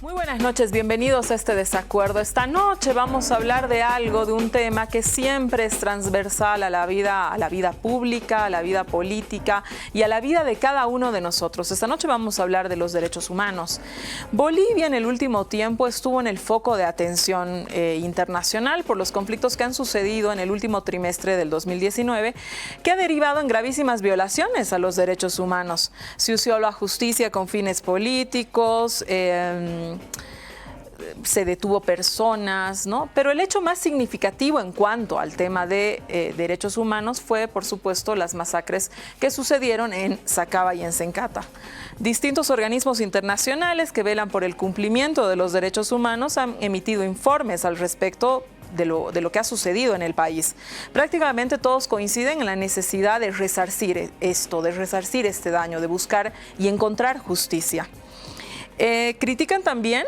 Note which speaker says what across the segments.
Speaker 1: Muy buenas noches, bienvenidos a este desacuerdo. Esta noche vamos a hablar de algo, de un tema que siempre es transversal a la vida pública, a la vida política y a la vida de cada uno de nosotros. Esta noche vamos a hablar de los derechos humanos. Bolivia en el último tiempo estuvo en el foco de atención internacional por los conflictos que han sucedido en el último trimestre del 2019, que ha derivado en gravísimas violaciones a los derechos humanos. Se usó la justicia con fines políticos, se detuvo personas, ¿no? Pero el hecho más significativo en cuanto al tema de derechos humanos fue, por supuesto, las masacres que sucedieron en Sacaba y en Sencata. Distintos organismos internacionales que velan por el cumplimiento de los derechos humanos han emitido informes al respecto de lo que ha sucedido en el país. Prácticamente todos coinciden en la necesidad de resarcir esto, de resarcir este daño, de buscar y encontrar justicia. Critican también,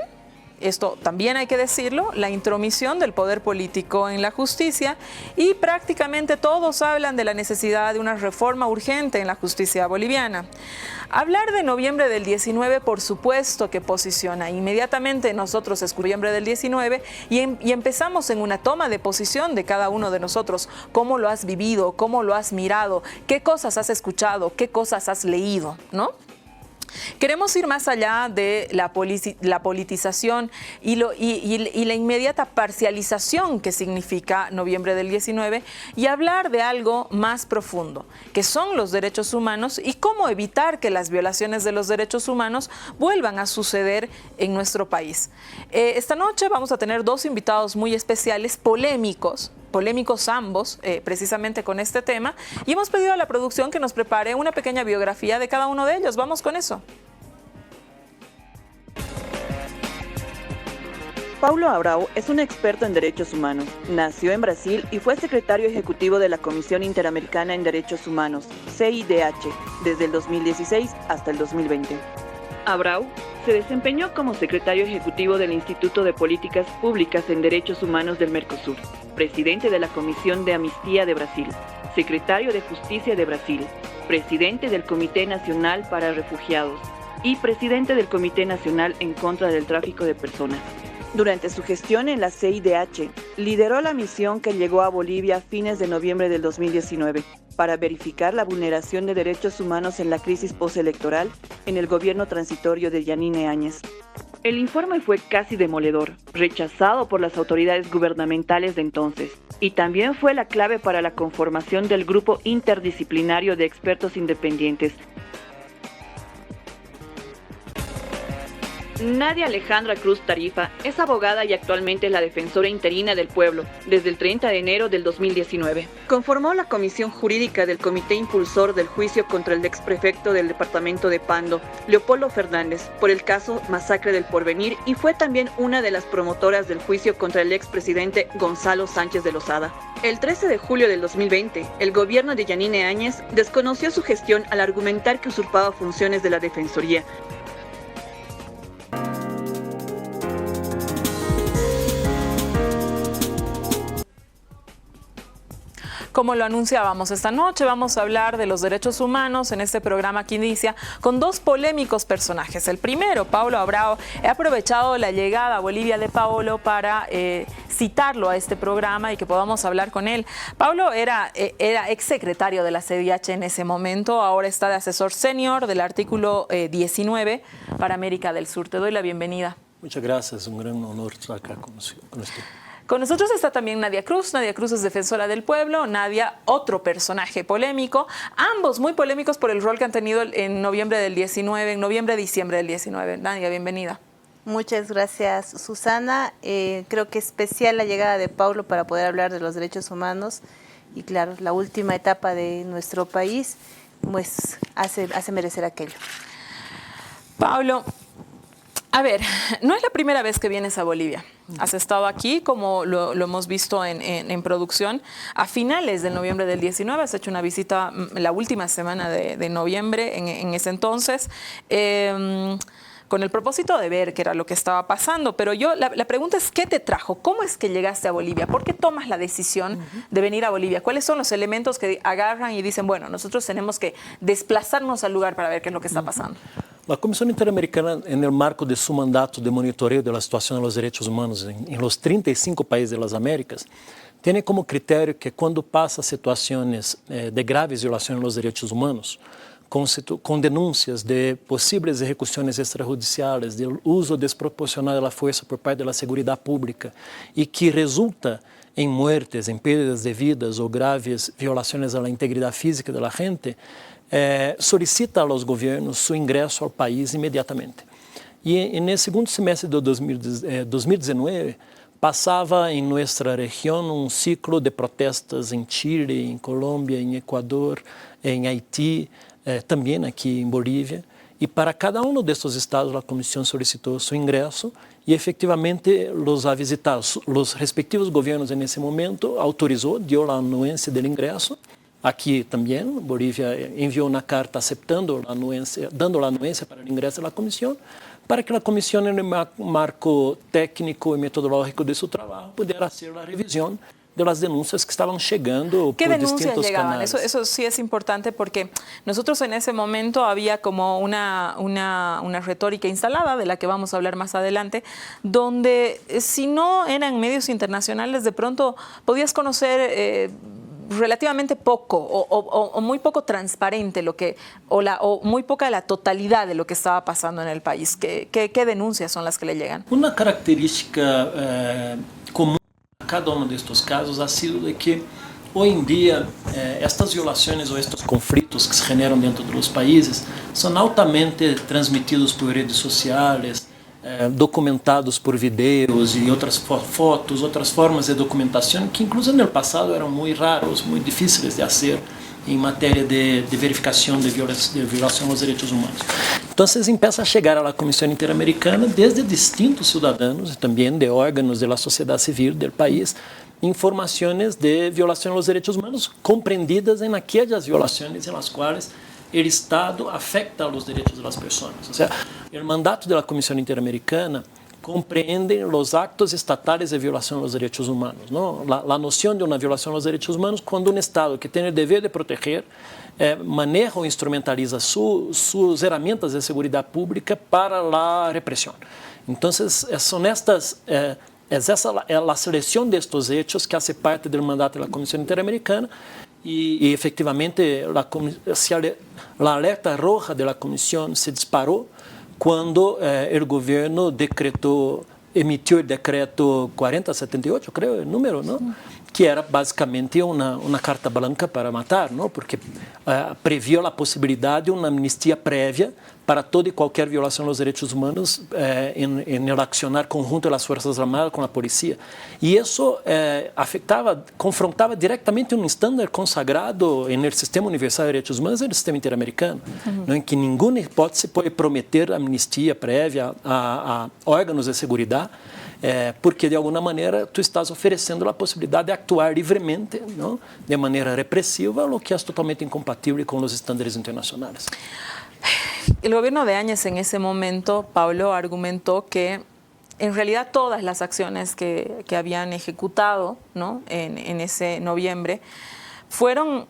Speaker 1: esto también hay que decirlo, la intromisión del poder político en la justicia y prácticamente todos hablan de la necesidad de una reforma urgente en la justicia boliviana. Hablar de noviembre del 19, por supuesto que posiciona. Inmediatamente nosotros es noviembre del 19 y empezamos en una toma de posición de cada uno de nosotros. ¿Cómo lo has vivido? ¿Cómo lo has mirado? ¿Qué cosas has escuchado? ¿Qué cosas has leído? ¿No? Queremos ir más allá de la politización y la inmediata parcialización que significa noviembre del 19 y hablar de algo más profundo, que son los derechos humanos y cómo evitar que las violaciones de los derechos humanos vuelvan a suceder en nuestro país. Esta noche vamos a tener dos invitados muy especiales, polémicos ambos, precisamente con este tema, y hemos pedido a la producción que nos prepare una pequeña biografía de cada uno de ellos. Vamos con eso.
Speaker 2: Paulo Abrao es un experto en derechos humanos. Nació en Brasil y fue secretario ejecutivo de la Comisión Interamericana en Derechos Humanos, CIDH, desde el 2016 hasta el 2020. Abrao se desempeñó como secretario ejecutivo del Instituto de Políticas Públicas en Derechos Humanos del Mercosur, presidente de la Comisión de Amnistía de Brasil, secretario de Justicia de Brasil, presidente del Comité Nacional para Refugiados y presidente del Comité Nacional en contra del Tráfico de Personas. Durante su gestión en la CIDH, lideró la misión que llegó a Bolivia a fines de noviembre del 2019 para verificar la vulneración de derechos humanos en la crisis postelectoral en el gobierno transitorio de Yanine Áñez. El informe fue casi demoledor, rechazado por las autoridades gubernamentales de entonces, y también fue la clave para la conformación del grupo interdisciplinario de expertos independientes. Nadia Alejandra Cruz Tarifa es abogada y actualmente la defensora interina del pueblo desde el 30 de enero del 2019. Conformó la comisión jurídica del comité impulsor del juicio contra el exprefecto del departamento de Pando, Leopoldo Fernández, por el caso Masacre del Porvenir y fue también una de las promotoras del juicio contra el expresidente Gonzalo Sánchez de Lozada. El 13 de julio del 2020, el gobierno de Yanine Áñez desconoció su gestión al argumentar que usurpaba funciones de la Defensoría.
Speaker 1: Como lo anunciábamos, esta noche vamos a hablar de los derechos humanos en este programa que inicia con dos polémicos personajes. El primero, Paulo Abrao. He aprovechado la llegada a Bolivia de Paulo para citarlo a este programa y que podamos hablar con él. Paulo era exsecretario de la CIDH en ese momento, ahora está de asesor senior del artículo 19 para América del Sur. Te doy la bienvenida.
Speaker 3: Muchas gracias, un gran honor estar acá con usted.
Speaker 1: Con nosotros está también Nadia Cruz. Nadia Cruz es defensora del pueblo. Nadia, otro personaje polémico. Ambos muy polémicos por el rol que han tenido en noviembre del 19, en noviembre-diciembre del 19. Nadia, bienvenida.
Speaker 4: Muchas gracias, Susana. Creo que es especial la llegada de Paulo para poder hablar de los derechos humanos. Y claro, la última etapa de nuestro país, pues hace merecer aquello.
Speaker 1: Paulo, a ver, no es la primera vez que vienes a Bolivia. Has estado aquí, como lo hemos visto en producción, a finales de noviembre del 19. Has hecho una visita la última semana de noviembre, en ese entonces, con el propósito de ver qué era lo que estaba pasando. Pero la pregunta es, ¿qué te trajo? ¿Cómo es que llegaste a Bolivia? ¿Por qué tomas la decisión de venir a Bolivia? ¿Cuáles son los elementos que agarran y dicen, bueno, nosotros tenemos que desplazarnos al lugar para ver qué es lo que está pasando?
Speaker 3: La Comisión Interamericana, en el marco de su mandato de monitoreo de la situación de los derechos humanos en los 35 países de las Américas, tiene como criterio que cuando pasa situaciones de graves violaciones de los derechos humanos, con denuncias de posibles ejecuciones extrajudiciales, del uso desproporcional de la fuerza por parte de la seguridad pública y que resulta en muertes, en pérdidas de vidas o graves violaciones a la integridad física de la gente, solicita a los gobiernos su ingreso al país inmediatamente. Y en el segundo semestre de 2019, pasaba en nuestra región un ciclo de protestas en Chile, en Colombia, en Ecuador, en Haití, también aquí en Bolivia. Y para cada uno de estos estados la comisión solicitó su ingreso y efectivamente los ha visitado. Los respectivos gobiernos en ese momento autorizó, dio la anuencia del ingreso. Aquí también Bolivia envió una carta aceptando la anuencia, dando la anuencia para el ingreso de la comisión, para que la comisión en el marco técnico y metodológico de su trabajo pudiera hacer la revisión de las denuncias que estaban llegando por distintos canales.
Speaker 1: Eso sí es importante porque nosotros en ese momento había como una retórica instalada, de la que vamos a hablar más adelante, donde si no eran medios internacionales, de pronto podías conocer relativamente poco o muy poco transparente o muy poca la totalidad de lo que estaba pasando en el país. ¿Qué denuncias son las que le llegan?
Speaker 3: Una característica común a cada uno de estos casos ha sido de que hoy en día estas violaciones o estos conflictos que se generan dentro de los países son altamente transmitidos por redes sociales, documentados por videos y otras fotos, otras formas de documentación que incluso en el pasado eran muy raros, muy difíciles de hacer en materia de verificación de violación a los derechos humanos. Entonces empieza a llegar a la Comisión Interamericana desde distintos ciudadanos y también de órganos de la sociedad civil del país informaciones de violación a los derechos humanos comprendidas en aquellas violaciones en las cuales el Estado afecta a los derechos de las personas. O sea, el mandato de la Comisión Interamericana comprende los actos estatales de violación a los derechos humanos, ¿no? La noción de una violación a los derechos humanos cuando un Estado que tiene el deber de proteger maneja o instrumentaliza sus herramientas de seguridad pública para la represión. Entonces, son estas... Es la selección de estos hechos que hace parte del mandato de la Comisión Interamericana y efectivamente la alerta roja de la Comisión se disparó cuando el gobierno emitió el decreto 4078, creo el número, ¿no? Que era básicamente una carta blanca para matar, ¿no? Porque previó la posibilidad de una amnistía previa para toda y cualquier violación de los derechos humanos en el accionar conjunto de las Fuerzas Armadas con la policía. Y eso confrontaba directamente un estándar consagrado en el Sistema Universal de Derechos Humanos y en el Sistema Interamericano, ¿no? En que ninguna hipótese puede prometer amnistía prévia a órganos de seguridad, porque de alguma maneira tu estás oferecendo a possibilidade de actuar livremente, não? De maneira repressiva, o que é totalmente incompatível com os estándares internacionais.
Speaker 1: El gobierno de Áñez en ese momento, Pablo, argumentó que en realidad todas las acciones que habían ejecutado, ¿no? en ese noviembre fueron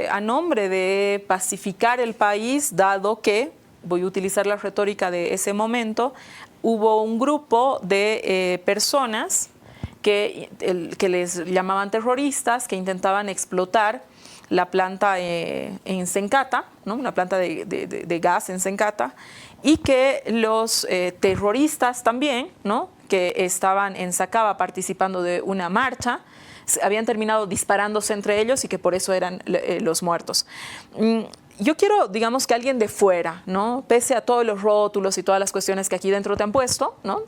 Speaker 1: a nombre de pacificar el país, dado que, voy a utilizar la retórica de ese momento, hubo un grupo de personas que les llamaban terroristas, que intentaban explotar la planta en Sencata, ¿no? Una planta de gas en Sencata, y que los terroristas también, ¿no? Que estaban en Sacaba participando de una marcha, habían terminado disparándose entre ellos y que por eso eran los muertos. Yo quiero, digamos, que alguien de fuera, ¿no? Pese a todos los rótulos y todas las cuestiones que aquí dentro te han puesto, ¿no?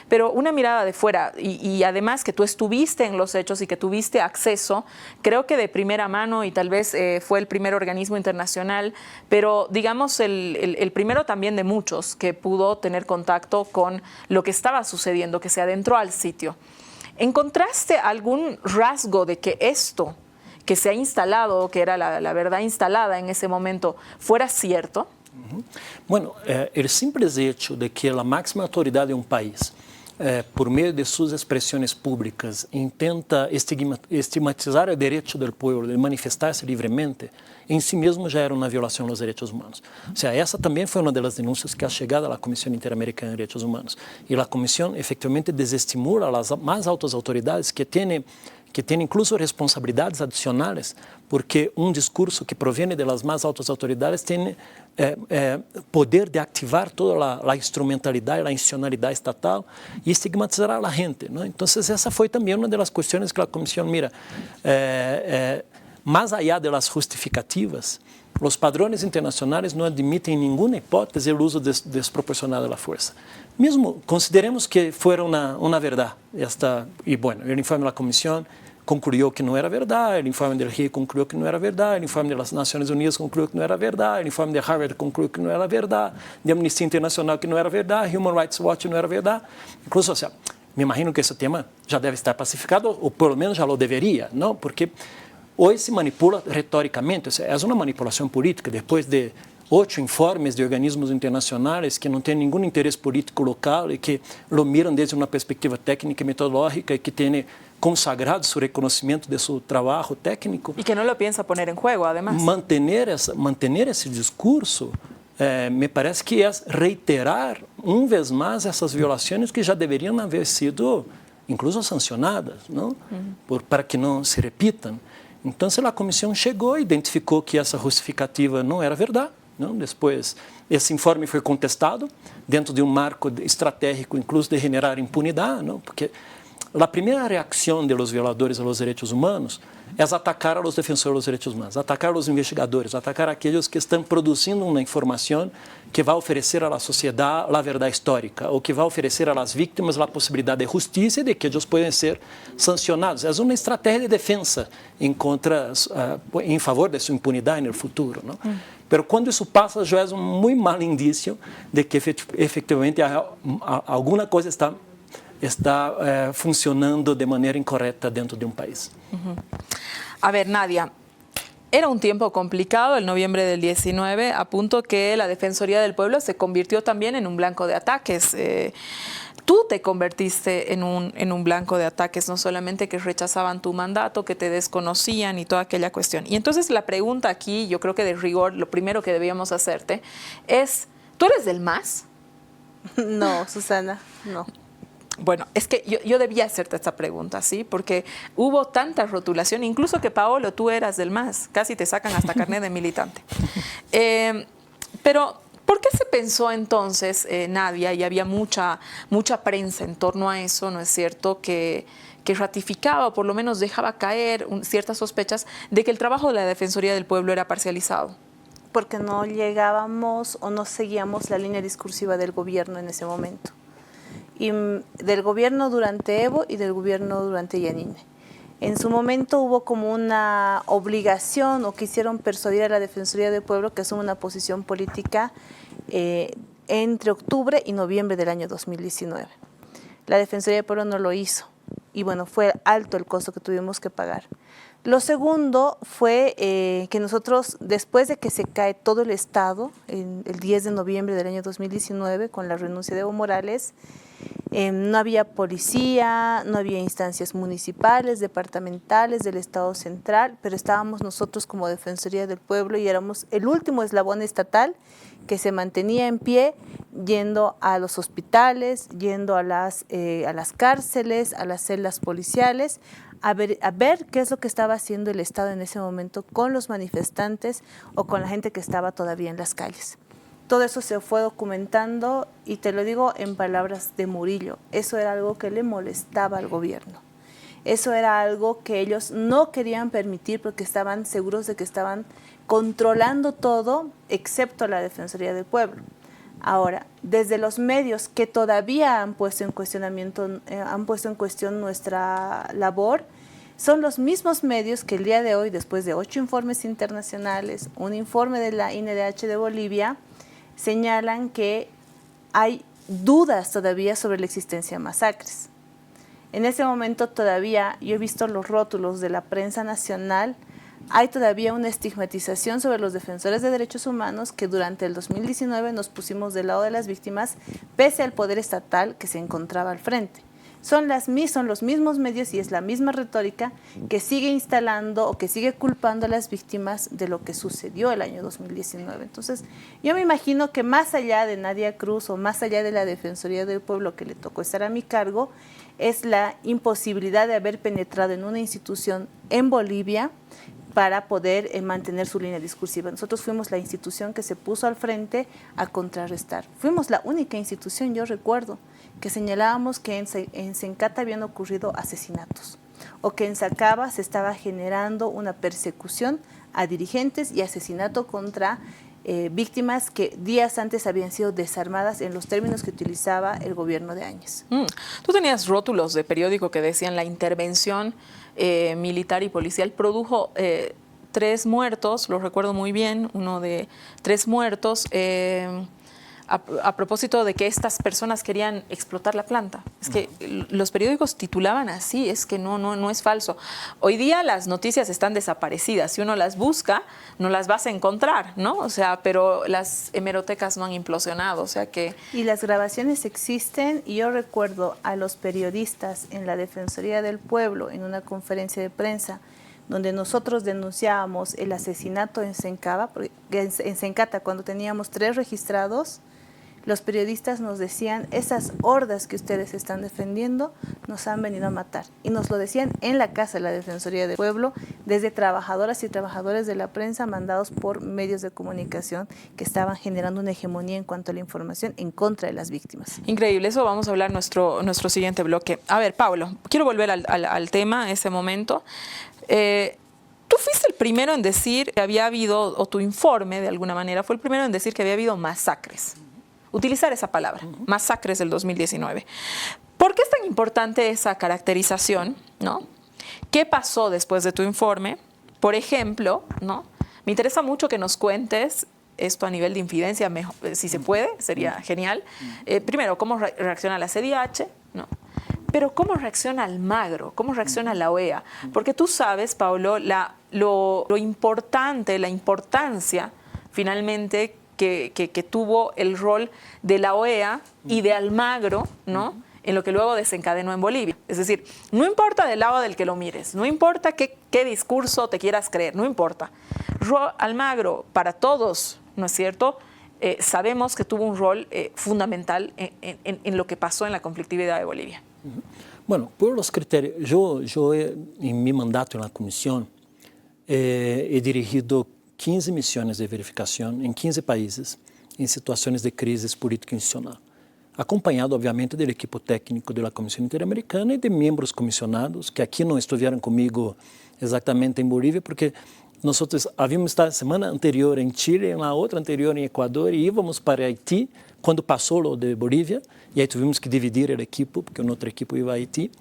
Speaker 1: Pero una mirada de fuera y además que tú estuviste en los hechos y que tuviste acceso, creo que de primera mano y tal vez fue el primer organismo internacional, pero digamos el primero también de muchos que pudo tener contacto con lo que estaba sucediendo, que se adentró al sitio. ¿Encontraste algún rasgo de que esto que se ha instalado, que era la verdad instalada en ese momento, fuera cierto?
Speaker 3: Bueno, el simple hecho de que la máxima autoridad de un país, por medio de sus expresiones públicas, intenta estigmatizar el derecho del pueblo de manifestarse libremente, em si mesmo já era uma violação dos direitos humanos. Ou seja, essa também foi uma das denúncias que ha chegado à Comissão Interamericana de Direitos Humanos. E a comissão efetivamente desestimula as mais altas autoridades que têm incluso responsabilidades adicionais, porque um discurso que proviene das mais altas autoridades tem poder de activar toda a instrumentalidade, a institucionalidade estatal e estigmatizar a gente, ¿no? Então, essa foi também uma das questões que a comissão mira. Mais allá das justificativas, os padrões internacionais não admitem em nenhuma hipótese o uso desproporcionado da força. Mesmo consideremos que foi uma verdade. O informe da comissão concluiu que não era verdade, o informe do RIE concluiu que não era verdade, o informe das Nações Unidas concluiu que não era verdade, o informe de Harvard concluiu que não era verdade, de Amnistia Internacional que não era verdade, Human Rights Watch não era verdade. Incluso, o sea, me imagino que esse tema já deve estar pacificado, ou pelo menos já lo deveria, não? Porque hoje se manipula retoricamente, é uma manipulação política, depois de 8 informes de organismos internacionais que não têm nenhum interesse político local e que lo miram desde uma perspectiva técnica e metodológica e que têm consagrado seu reconhecimento de seu trabalho técnico.
Speaker 1: E que não lo piensa poner em juego, además.
Speaker 3: Mantener esse discurso me parece que é reiterar uma vez mais essas violações que já deveriam haver sido incluso sancionadas, não? Para que não se repitam. Então, a comissão chegou e identificou que essa justificativa não era verdade. Não? Depois, esse informe foi contestado dentro de um marco estratégico, incluso de generar impunidade, não? Porque a primeira reação dos violadores aos direitos humanos é atacar os defensores dos direitos humanos, atacar os investigadores, atacar aqueles que estão produzindo uma informação que vai oferecer à sociedade a verdade histórica, ou que vai oferecer às vítimas a possibilidade de justiça e de que eles podem ser sancionados. É uma estratégia de defesa em favor de sua impunidade no futuro, não? Mas quando isso passa, já é um muito mau indício de que efetivamente alguma coisa está funcionando de maneira incorreta dentro de um país.
Speaker 1: A ver, Nadia, era un tiempo complicado, el noviembre del 19, a punto que la Defensoría del Pueblo se convirtió también en un blanco de ataques. Tú te convertiste en un blanco de ataques, no solamente que rechazaban tu mandato, que te desconocían y toda aquella cuestión. Y entonces la pregunta aquí, yo creo que de rigor, lo primero que debíamos hacerte es, ¿tú eres del MAS?
Speaker 4: No, Susana, no.
Speaker 1: Bueno, es que yo debía hacerte esta pregunta, ¿sí? Porque hubo tanta rotulación, incluso que, Paolo, tú eras del MAS, casi te sacan hasta carnet de militante. Pero, ¿por qué se pensó entonces, Nadia, y había mucha prensa en torno a eso, ¿no es cierto?, que ratificaba o por lo menos dejaba caer ciertas sospechas de que el trabajo de la Defensoría del Pueblo era parcializado?
Speaker 4: Porque no llegábamos o no seguíamos la línea discursiva del gobierno en ese momento. Y del gobierno durante Evo y del gobierno durante Yanine. En su momento hubo como una obligación o quisieron persuadir a la Defensoría del Pueblo que asume una posición política entre octubre y noviembre del año 2019. La Defensoría del Pueblo no lo hizo y bueno, fue alto el costo que tuvimos que pagar. Lo segundo fue que nosotros, después de que se cae todo el Estado, el 10 de noviembre del año 2019, con la renuncia de Evo Morales, no había policía, no había instancias municipales, departamentales del Estado central, pero estábamos nosotros como Defensoría del Pueblo y éramos el último eslabón estatal que se mantenía en pie, yendo a los hospitales, yendo a las cárceles, a las celdas policiales, a ver qué es lo que estaba haciendo el Estado en ese momento con los manifestantes o con la gente que estaba todavía en las calles. Todo eso se fue documentando y te lo digo en palabras de Murillo, eso era algo que le molestaba al gobierno. Eso era algo que ellos no querían permitir porque estaban seguros de que estaban controlando todo excepto la Defensoría del Pueblo. Ahora, desde los medios que todavía han puesto en cuestión nuestra labor, son los mismos medios que el día de hoy, después de 8 informes internacionales, un informe de la INDH de Bolivia, señalan que hay dudas todavía sobre la existencia de masacres. En ese momento todavía, yo he visto los rótulos de la prensa nacional, hay todavía una estigmatización sobre los defensores de derechos humanos que durante el 2019 nos pusimos del lado de las víctimas pese al poder estatal que se encontraba al frente. son los mismos medios y es la misma retórica que sigue instalando o que sigue culpando a las víctimas de lo que sucedió el año 2019. Entonces, yo me imagino que más allá de Nadia Cruz o más allá de la Defensoría del Pueblo que le tocó estar a mi cargo, es la imposibilidad de haber penetrado en una institución en Bolivia para poder mantener su línea discursiva. Nosotros fuimos la institución que se puso al frente a contrarrestar. Fuimos la única institución, yo recuerdo, que señalábamos que en Sencata habían ocurrido asesinatos o que en Sacaba se estaba generando una persecución a dirigentes y asesinato contra víctimas que días antes habían sido desarmadas en los términos que utilizaba el gobierno de Áñez.
Speaker 1: Tú tenías rótulos de periódico que decían la intervención militar y policial produjo 3 muertos, lo recuerdo muy bien, uno de 3 muertos, a propósito de que estas personas querían explotar la planta. Es que los periódicos titulaban así, es que no es falso. Hoy día las noticias están desaparecidas, si uno las busca, no las vas a encontrar, ¿no? O sea, pero las hemerotecas no han implosionado, o sea que...
Speaker 4: Y las grabaciones existen, y yo recuerdo a los periodistas en la Defensoría del Pueblo, en una conferencia de prensa, donde nosotros denunciábamos el asesinato en Sencata, cuando teníamos 3 registrados. Los periodistas nos decían, esas hordas que ustedes están defendiendo nos han venido a matar. Y nos lo decían en la casa de la Defensoría del Pueblo, desde trabajadoras y trabajadores de la prensa mandados por medios de comunicación que estaban generando una hegemonía en cuanto a la información en contra de las víctimas.
Speaker 1: Increíble, eso vamos a hablar en nuestro siguiente bloque. A ver, Pablo, quiero volver al tema, ese momento. Tú fuiste el primero en decir que había habido, o tu informe de alguna manera fue el primero en decir que había habido masacres. Utilizar esa palabra, masacres del 2019. ¿Por qué es tan importante esa caracterización, ¿no? ¿Qué pasó después de tu informe? Por ejemplo, ¿no? Me interesa mucho que nos cuentes esto a nivel de infidencia, si se puede, sería genial. Primero, ¿cómo reacciona la CIDH? ¿No? Pero ¿cómo reacciona Almagro? ¿Cómo reacciona la OEA? Porque tú sabes, Pablo, lo importante, la importancia, finalmente, que tuvo el rol de la OEA y de Almagro, ¿no? En lo que luego desencadenó en Bolivia. Es decir, no importa del lado del que lo mires, no importa qué discurso te quieras creer, no importa. Almagro, para todos, ¿no es cierto?, sabemos que tuvo un rol fundamental en lo que pasó en la conflictividad de Bolivia.
Speaker 3: Bueno, por los criterios, yo en mi mandato en la comisión he dirigido 15 misiones de verificación en 15 países en situaciones de crisis política institucional, acompañado obviamente del equipo técnico de la Comisión Interamericana y de miembros comisionados que aquí no estuvieron conmigo exactamente en Bolivia porque nosotros habíamos estado semana anterior en Chile, en la otra anterior en Ecuador y íbamos para Haití cuando pasó lo de Bolivia y ahí tuvimos que dividir el equipo porque un otro equipo iba a Haití.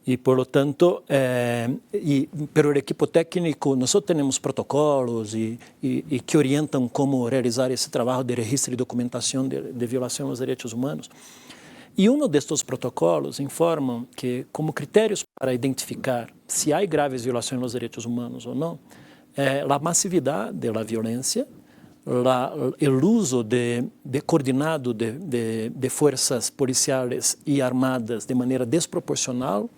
Speaker 3: Y por lo tanto, pero el equipo técnico, nosotros tenemos protocolos y que orientan cómo realizar ese trabajo de registro y documentación de violación a los derechos humanos. Y uno de estos protocolos informa que como criterios para identificar si hay graves violaciones a los derechos humanos o no, la masividad de la violencia, el uso coordinado de fuerzas policiales y armadas de manera desproporcional,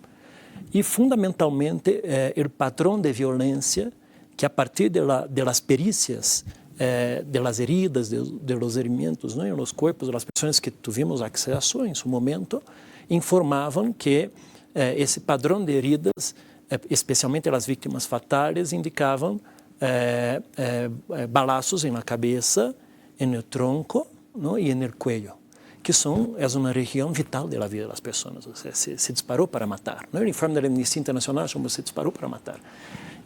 Speaker 3: y fundamentalmente el patrón de violencia que a partir de las pericias, de las heridas, de los herimientos, ¿no? En los cuerpos de las personas que tuvimos acceso en su momento, informaban que ese padrón de heridas, especialmente las víctimas fatales, indicaban balazos en la cabeza, en el tronco, ¿no? Y en el cuello, que es una región vital de la vida de las personas. O sea, se disparó para matar, ¿no? El informe de la Amnistía Internacional se disparó para matar.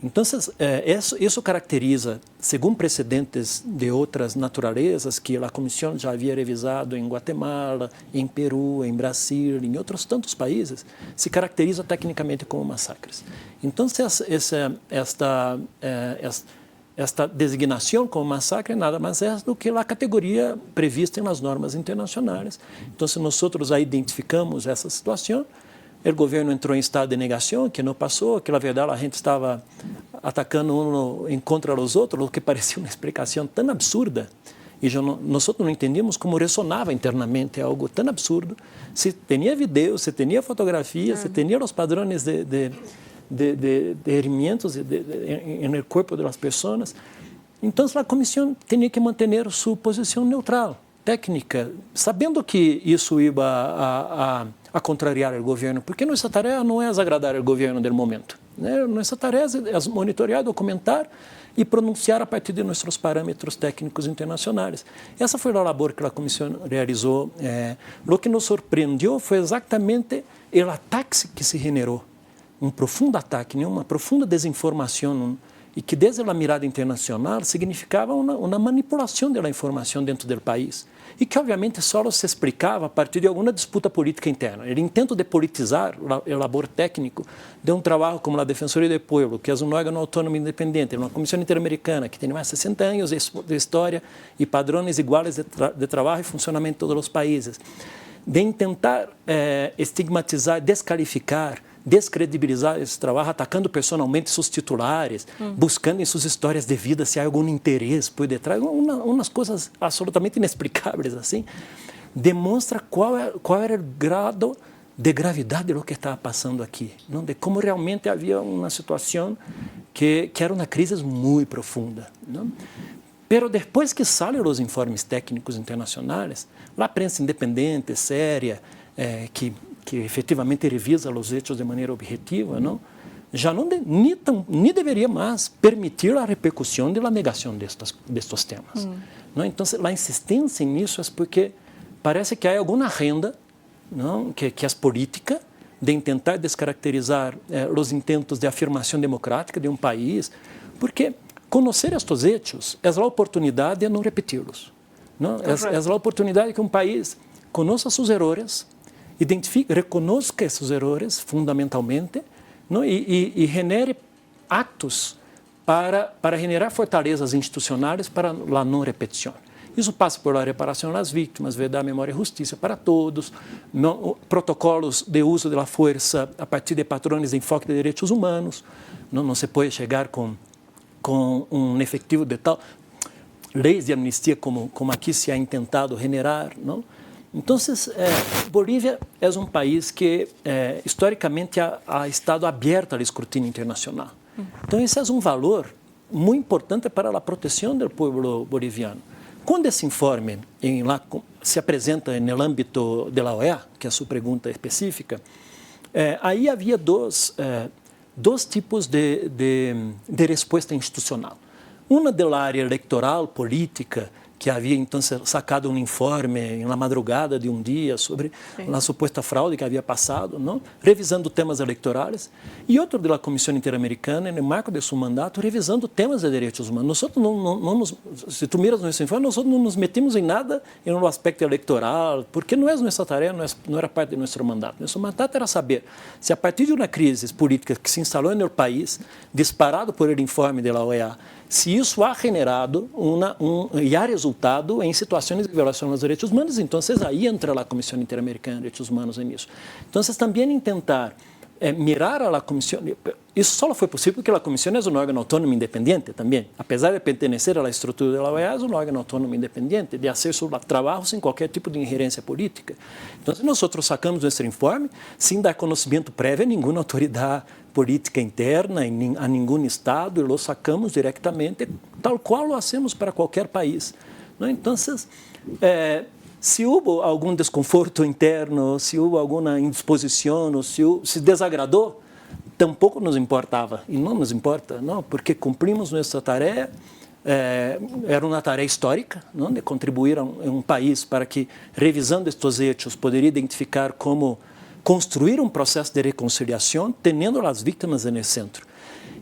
Speaker 3: Entonces, eso caracteriza, según precedentes de otras naturalezas que la Comisión ya había revisado en Guatemala, en Perú, en Brasil, en otros tantos países, se caracteriza técnicamente como masacres. Entonces, esta designación como masacre nada más es do que a categoria prevista nas normas internacionais. Então, nós aí identificamos essa situação, o governo entrou em estado de negação, que não passou, que na verdade a gente estava atacando um em contra os outros, o que parecia uma explicação tão absurda E nós não entendíamos como ressonava internamente algo tão absurdo. Se tinha vídeo, se tinha fotografia, se tinha os padrões de herimentos no corpo das pessoas. Então, a comissão tinha que manter sua posição neutral, técnica, sabendo que isso ia a contrariar o governo, porque nossa tarefa não é agradar o governo do momento. Né? Nossa tarefa é monitorear, documentar e pronunciar a partir de nossos parâmetros técnicos internacionais. Essa foi a labor que a comissão realizou. O que nos surpreendeu foi exatamente o ataque que se generou, um profundo ataque, uma profunda desinformação, e que desde a mirada internacional significava uma manipulação da informação dentro do país, e que obviamente só se explicava a partir de alguma disputa política interna. O intento de politizar o labor técnico de um trabalho como a Defensoria do Povo, que é um órgão autônomo independente, uma comissão interamericana que tem mais de 60 anos de história e padrões iguais de trabalho e funcionamento em todos os países, de tentar estigmatizar, descalificar, descredibilizar esse trabalho, atacando personalmente seus titulares, buscando em suas histórias de vida se há algum interesse por detrás, umas coisas absolutamente inexplicáveis assim, demonstra qual era o grado de gravidade do que estava passando aqui, não? De como realmente havia uma situação que era uma crise muito profunda. Não? Pero depois que saem os informes técnicos internacionais, a prensa independente, séria, que efetivamente revisa os hechos de maneira objetiva, não? Já nem deveria mais permitir a repercussão da negação destes temas. Não? Então, a insistência nisso é porque parece que há alguma agenda, não? Que é política, de tentar descaracterizar os intentos de afirmação democrática de um país, porque conhecer estes hechos é a oportunidade de não repeti-los. É a oportunidade que um país conheça seus erros, reconozca esses erros fundamentalmente, não? E genere actos para generar fortalezas institucionais para a não repetição. Isso passa por a reparação às vítimas, verdade, memória e justiça para todos, protocolos de uso da força a partir de padrões de enfoque de direitos humanos. Não se pode chegar com um efetivo de tal leis de amnistia como aqui se ha intentado generar, não? Então, Bolívia é um país que historicamente ha estado aberto ao escrutínio internacional. Então, esse é um valor muito importante para a proteção do povo boliviano. Quando esse informe se apresenta no âmbito da OEA, que é a sua pergunta específica, aí havia dois tipos de resposta institucional. Uma da área eleitoral, política, que havia então sacado um informe na madrugada de um dia sobre a suposta fraude que havia passado, não? Revisando temas eleitorais, e outro da Comissão Interamericana, no marco de seu mandato, revisando temas de direitos humanos. Nós se tu miras nosso informe, nós não nos metimos em nada no aspecto eleitoral, porque não é nossa tarefa, não era parte de nosso mandato. Nosso mandato era saber se a partir de uma crise política que se instalou no país, disparado por ele informe da OEA, se isso ha generado e ha resultado em situações de violação dos direitos humanos, então aí entra a Comissão Interamericana de Direitos Humanos nisso. Então, também em tentar mirar a Comissão, isso só foi possível porque a Comissão é um órgão autônomo independente também, apesar de pertencer à estrutura da OEA, é um órgão autônomo independente, de acesso a trabalho sem qualquer tipo de ingerência política. Então, nós sacamos nosso informe sem dar conhecimento prévio a nenhuma autoridade política interna, a nenhum Estado, e lo sacamos diretamente, tal qual lo hacemos para qualquer país. Não? Então, se houve algum desconforto interno, se houve alguma indisposição, ou se desagradou, tampouco nos importava, e não nos importa, não, porque cumprimos nossa tarefa. Era uma tarefa histórica, não, de contribuir a um país para que, revisando estes hechos, poderia identificar como construir um processo de reconciliação, tendo as vítimas no centro.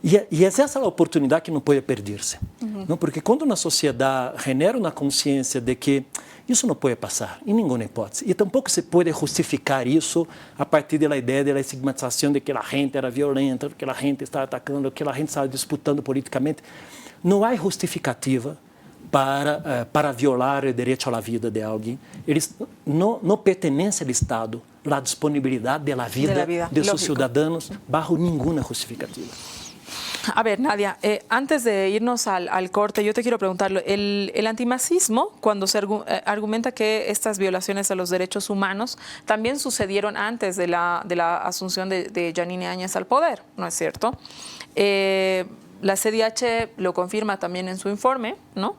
Speaker 3: E essa é a oportunidade que não pode perder-se. Não? Porque quando uma sociedade genera uma consciência de que isso não pode passar, em nenhuma hipótese, e tampouco se pode justificar isso a partir da ideia da estigmatização de que a gente era violenta, que a gente estava atacando, que a gente estava disputando politicamente, não há justificativa para violar o direito à vida de alguém. Eles não pertencem ao Estado a disponibilidade da vida de seus cidadãos bajo nenhuma justificativa.
Speaker 1: A ver, Nadia, antes de irnos al corte, yo te quiero preguntarlo. El antimacismo, cuando se argumenta que estas violaciones a los derechos humanos también sucedieron antes de la asunción de Yanine Áñez al poder, ¿no es cierto? La CDH lo confirma también en su informe, ¿no?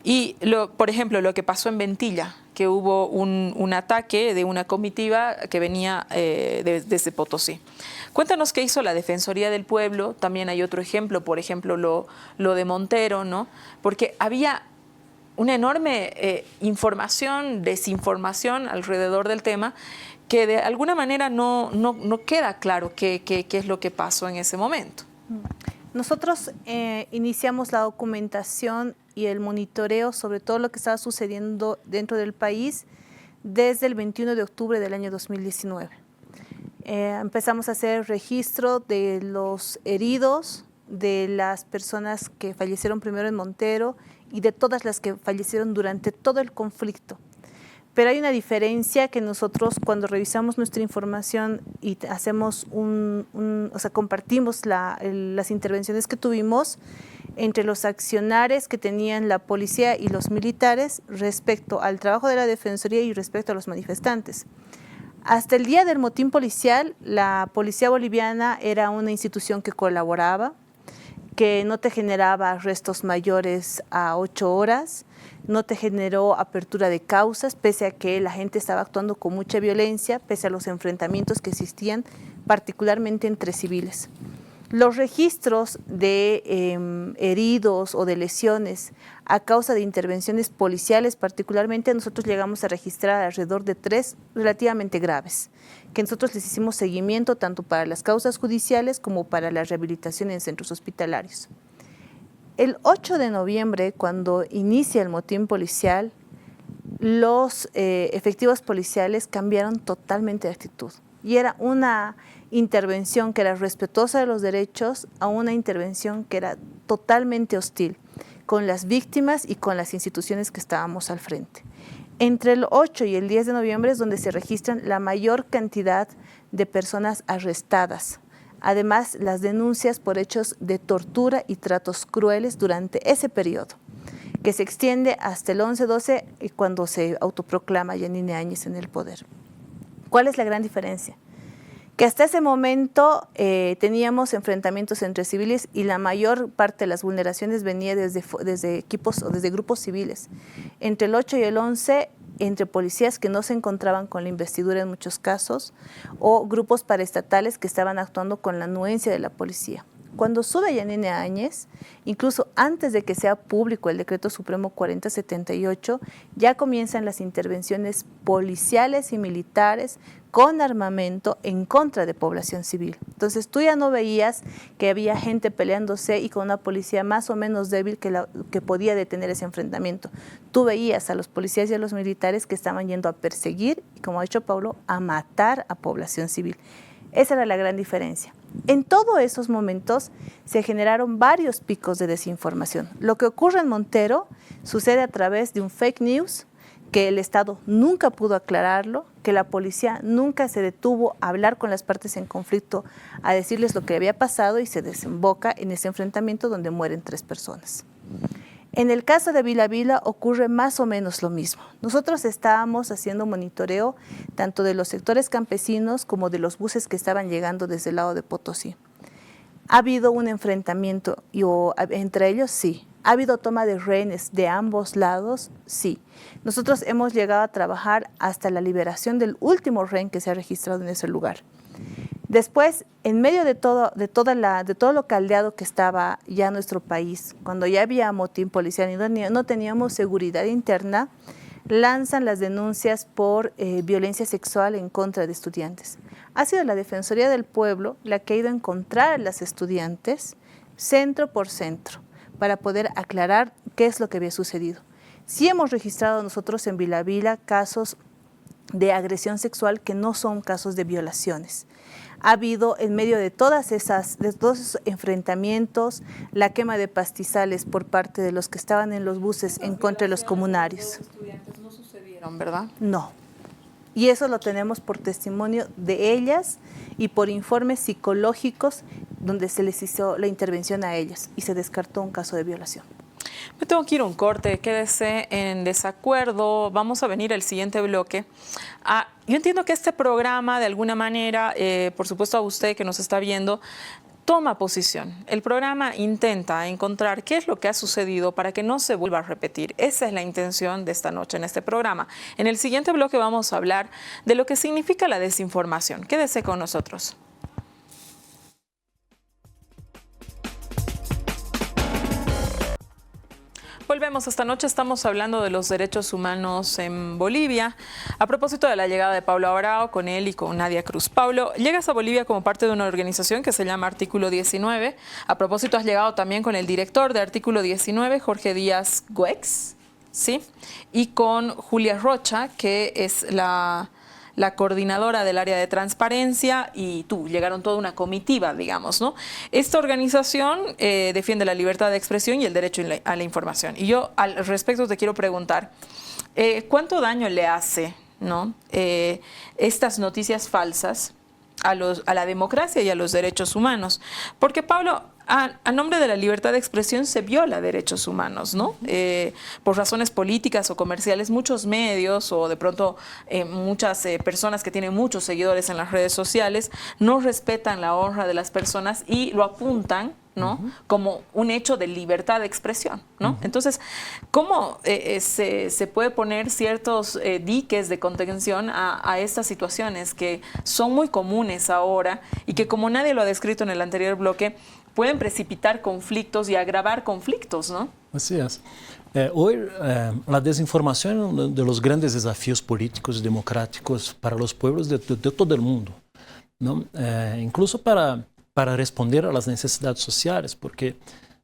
Speaker 1: Y, por ejemplo, lo que pasó en Ventilla, que hubo un ataque de una comitiva que venía desde Potosí. Cuéntanos qué hizo la Defensoría del Pueblo. También hay otro ejemplo, por ejemplo, lo de Montero, ¿no? Porque había una enorme información, desinformación alrededor del tema, que de alguna manera no queda claro qué es lo que pasó en ese momento.
Speaker 4: Nosotros iniciamos la documentación y el monitoreo sobre todo lo que estaba sucediendo dentro del país desde el 21 de octubre del año 2019. Empezamos a hacer registro de los heridos, de las personas que fallecieron primero en Montero y de todas las que fallecieron durante todo el conflicto. Pero hay una diferencia que nosotros cuando revisamos nuestra información y hacemos compartimos las intervenciones que tuvimos entre los accionares que tenían la policía y los militares respecto al trabajo de la Defensoría y respecto a los manifestantes. Hasta el día del motín policial, la policía boliviana era una institución que colaboraba, que no te generaba arrestos mayores a 8 horas, no te generó apertura de causas, pese a que la gente estaba actuando con mucha violencia, pese a los enfrentamientos que existían, particularmente entre civiles. Los registros de heridos o de lesiones a causa de intervenciones policiales, particularmente nosotros llegamos a registrar alrededor de 3 relativamente graves, que nosotros les hicimos seguimiento tanto para las causas judiciales como para la rehabilitación en centros hospitalarios. El 8 de noviembre, cuando inicia el motín policial, los efectivos policiales cambiaron totalmente de actitud y era una intervención que era respetuosa de los derechos a una intervención que era totalmente hostil con las víctimas y con las instituciones que estábamos al frente. Entre el 8 y el 10 de noviembre es donde se registran la mayor cantidad de personas arrestadas. Además, las denuncias por hechos de tortura y tratos crueles durante ese periodo, que se extiende hasta el 11-12 cuando se autoproclama Yanine Áñez en el poder. ¿Cuál es la gran diferencia? Que hasta ese momento teníamos enfrentamientos entre civiles y la mayor parte de las vulneraciones venía desde equipos o desde grupos civiles. Entre el 8 y el 11, entre policías que no se encontraban con la investidura en muchos casos o grupos paraestatales que estaban actuando con la anuencia de la policía. Cuando sube Yanine Áñez, incluso antes de que sea público el Decreto Supremo 4078, ya comienzan las intervenciones policiales y militares con armamento en contra de población civil. Entonces tú ya no veías que había gente peleándose y con una policía más o menos débil que podía detener ese enfrentamiento. Tú veías a los policías y a los militares que estaban yendo a perseguir y, como ha dicho Paulo, a matar a población civil. Esa era la gran diferencia. En todos esos momentos se generaron varios picos de desinformación. Lo que ocurre en Montero sucede a través de un fake news, que el Estado nunca pudo aclararlo, que la policía nunca se detuvo a hablar con las partes en conflicto, a decirles lo que había pasado y se desemboca en ese enfrentamiento donde mueren 3 personas. En el caso de Vila Vila ocurre más o menos lo mismo. Nosotros estábamos haciendo monitoreo tanto de los sectores campesinos como de los buses que estaban llegando desde el lado de Potosí. ¿Ha habido un enfrentamiento entre ellos? Sí. ¿Ha habido toma de rehenes de ambos lados? Sí. Nosotros hemos llegado a trabajar hasta la liberación del último rehén que se ha registrado en ese lugar. Después, en medio de todo lo caldeado que estaba ya nuestro país, cuando ya había motín policial y no teníamos seguridad interna, lanzan las denuncias por violencia sexual en contra de estudiantes. Ha sido la Defensoría del Pueblo la que ha ido a encontrar a las estudiantes centro por centro para poder aclarar qué es lo que había sucedido. Sí hemos registrado nosotros en Vila Vila casos de agresión sexual que no son casos de violaciones. Ha habido en medio de todos esos enfrentamientos la quema de pastizales por parte de los que estaban en los buses en contra de los comunarios.
Speaker 1: Los estudiantes no sucedieron, ¿verdad?
Speaker 4: No. Y eso lo tenemos por testimonio de ellas y por informes psicológicos donde se les hizo la intervención a ellos y se descartó un caso de violación.
Speaker 1: Me tengo que ir a un corte, quédese en desacuerdo. Vamos a venir al siguiente bloque. Yo entiendo que este programa, de alguna manera, por supuesto a usted que nos está viendo, toma posición. El programa intenta encontrar qué es lo que ha sucedido para que no se vuelva a repetir. Esa es la intención de esta noche en este programa. En el siguiente bloque vamos a hablar de lo que significa la desinformación. Quédese con nosotros. Volvemos esta noche, estamos hablando de los derechos humanos en Bolivia. A propósito de la llegada de Pablo Abrao, con él y con Nadia Cruz. Pablo, llegas a Bolivia como parte de una organización que se llama Artículo 19. A propósito, has llegado también con el director de Artículo 19, Jorge Díaz Guex, ¿sí? Y con Julia Rocha, que es la coordinadora del área de transparencia, y tú, llegaron toda una comitiva, digamos, ¿no? Esta organización defiende la libertad de expresión y el derecho a la información. Y yo al respecto te quiero preguntar, ¿cuánto daño le hace, ¿no? Estas noticias falsas a la democracia y a los derechos humanos? Porque, Pablo, a nombre de la libertad de expresión se viola derechos humanos, ¿no? Por razones políticas o comerciales, muchos medios o de pronto muchas personas que tienen muchos seguidores en las redes sociales no respetan la honra de las personas y lo apuntan, ¿no? Como un hecho de libertad de expresión, ¿no? Entonces, ¿cómo se puede poner ciertos diques de contención a estas situaciones que son muy comunes ahora y que, como nadie lo ha descrito en el anterior bloque, pueden precipitar conflictos y agravar conflictos, ¿no?
Speaker 3: Así es. Hoy la desinformación es uno de los grandes desafíos políticos y democráticos para los pueblos de todo el mundo, ¿no? Incluso para responder a las necesidades sociales, porque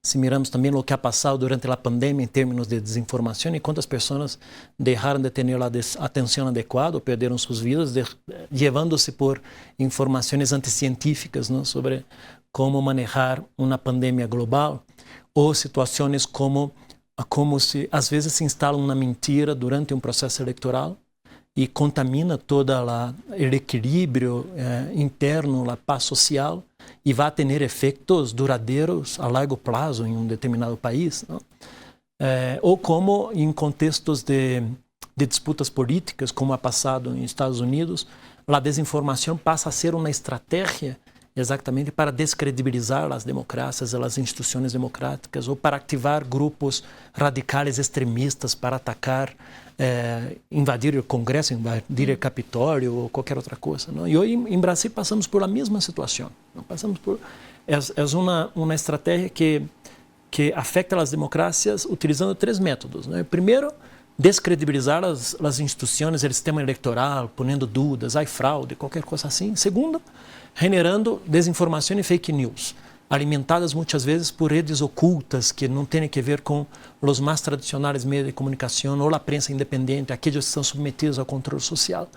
Speaker 3: si miramos también lo que ha pasado durante la pandemia en términos de desinformación y cuántas personas dejaron de tener la atención adecuada, perdieron sus vidas llevándose por informaciones anticientíficas, ¿no? Sobre cómo manejar una pandemia global, o situaciones como se às vezes se instala uma mentira durante um processo eleitoral e contamina todo o equilíbrio interno, a paz social, e vai ter efeitos duradouros a largo prazo em um determinado país, não? Ou como em contextos de disputas políticas, como ha passado em Estados Unidos, a desinformação passa a ser uma estratégia exatamente para descredibilizar as democracias, as instituições democráticas, ou para ativar grupos radicais extremistas para atacar, invadir o Congresso, invadir o Capitólio ou qualquer outra coisa, não? E hoje em Brasil passamos por a mesma situação. É uma estratégia que afeta as democracias utilizando 3 métodos, né? Primeiro, descredibilizar as instituições, o sistema eleitoral, ponendo dúvidas, há fraude, qualquer coisa assim. Segundo, generando desinformação e fake news, alimentadas muitas vezes por redes ocultas que não têm a ver com os mais tradicionais meios de comunicação ou a prensa independente, aqueles que estão submetidos ao controle social.